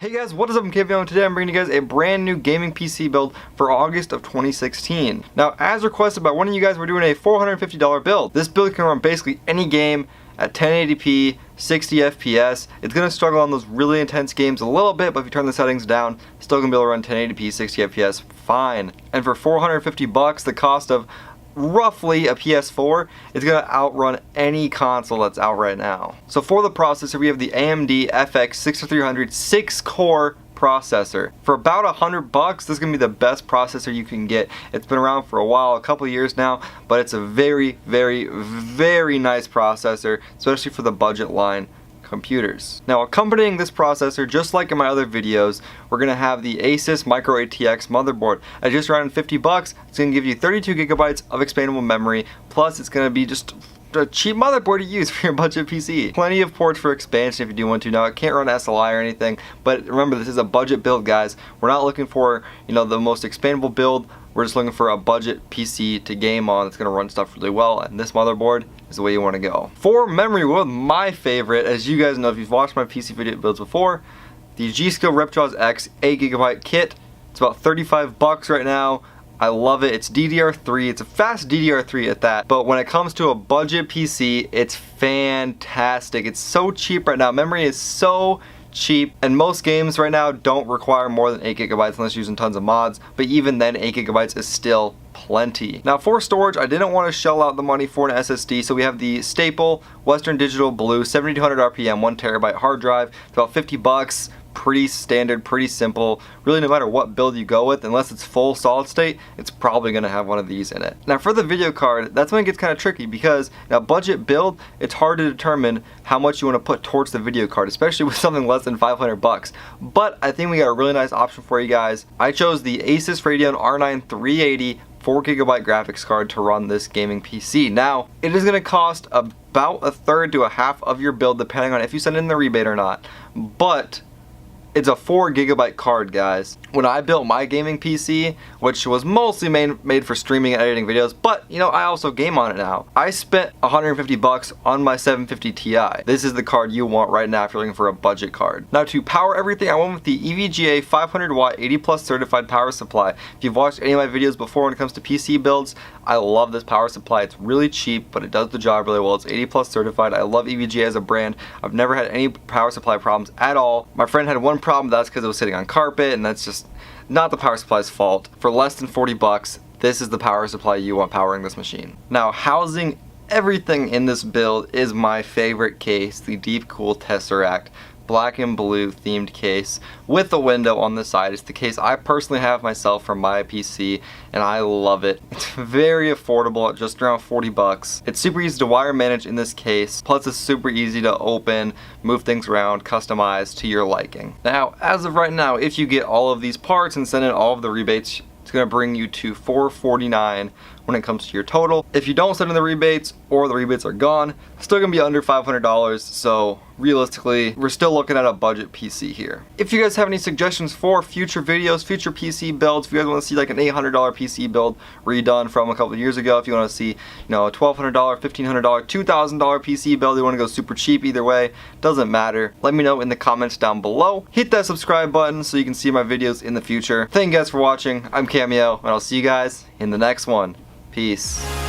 Hey guys, what is up? ImCameo, and today I'm bringing you guys a brand new gaming PC build for August of 2016. Now, as requested by one of you guys, we're doing a $450 build. This build can run basically any game at 1080p, 60 FPS. It's going to struggle on those really intense games a little bit, but if you turn the settings down, still going to be able to run 1080p, 60 FPS fine. And for 450 bucks, the cost of roughly a PS4, it's going to outrun any console that's out right now. So for the processor, we have the AMD FX 6300 6-core processor. For about $100 bucks, this is going to be the best processor you can get. It's been around for a while, a couple years now, but it's a very, very, very nice processor, especially for the budget line computers. Now, accompanying this processor, just like in my other videos, we're going to have the Asus Micro ATX motherboard. At just around 50 bucks, it's going to give you 32 gigabytes of expandable memory, plus it's going to be just a cheap motherboard to use for your budget PC. Plenty of ports for expansion if you do want to. Now, it can't run SLI or anything, but remember, this is a budget build, guys. We're not looking for, the most expandable build. We're just looking for a budget PC to game on that's going to run stuff really well, and this motherboard is the way you want to go. For memory, one of my favorite, as you guys know if you've watched my PC video builds before, the G-Skill Ripjaws X 8GB kit. It's about 35 bucks right now. I love it. It's DDR3. It's a fast DDR3 at that. But when it comes to a budget PC, it's fantastic. It's so cheap right now. Memory is so cheap, and most games right now don't require more than 8 gigabytes unless you're using tons of mods, but even then 8 gigabytes is still plenty. Now, for storage, I didn't want to shell out the money for an SSD, so we have the staple Western Digital Blue 7200 RPM 1 terabyte hard drive. It's about 50 bucks. Pretty standard, pretty simple. Really, no matter what build you go with, unless it's full solid state, it's probably going to have one of these in it. Now, for the video card, that's when it gets kind of tricky, because now budget build, it's hard to determine how much you want to put towards the video card, especially with something less than 500 bucks. But I think we got a really nice option for you guys. I chose the Asus Radeon R9 380 4GB graphics card to run this gaming PC. Now, it is going to cost about a third to a half of your build, depending on if you send in the rebate or not. But it's a 4GB card, guys. When I built my gaming PC, which was mostly made for streaming and editing videos, but I also game on it now, I spent 150 bucks on my 750 Ti. This is the card you want right now if you're looking for a budget card. Now, to power everything, I went with the EVGA 500 watt 80+ certified power supply. If you've watched any of my videos before when it comes to PC builds, I love this power supply. It's really cheap, but it does the job really well. It's 80+ certified. I love EVGA as a brand. I've never had any power supply problems at all. My friend had one problem, that's because it was sitting on carpet, and that's just not the power supply's fault. For less than 40 bucks, this is the power supply you want powering this machine. Now, housing everything in this build is my favorite case, the Deepcool Tesseract black and blue themed case with a window on the side. It's the case I personally have myself for my PC, and I love it. It's very affordable at just around 40 bucks. It's super easy to wire manage in this case, plus it's super easy to open, move things around, customize to your liking. Now, as of right now, if you get all of these parts and send in all of the rebates, it's going to bring you to $449 when it comes to your total. If you don't send in the rebates, or the rebates are gone, it's still going to be under $500, so realistically, we're still looking at a budget PC here. If you guys have any suggestions for future videos, future PC builds, if you guys want to see like an $800 PC build redone from a couple of years ago, if you want to see, a $1,200, $1,500, $2,000 PC build, you want to go super cheap, either way, doesn't matter. Let me know in the comments down below. Hit that subscribe button so you can see my videos in the future. Thank you guys for watching. I'm ImCameo, and I'll see you guys in the next one. Peace.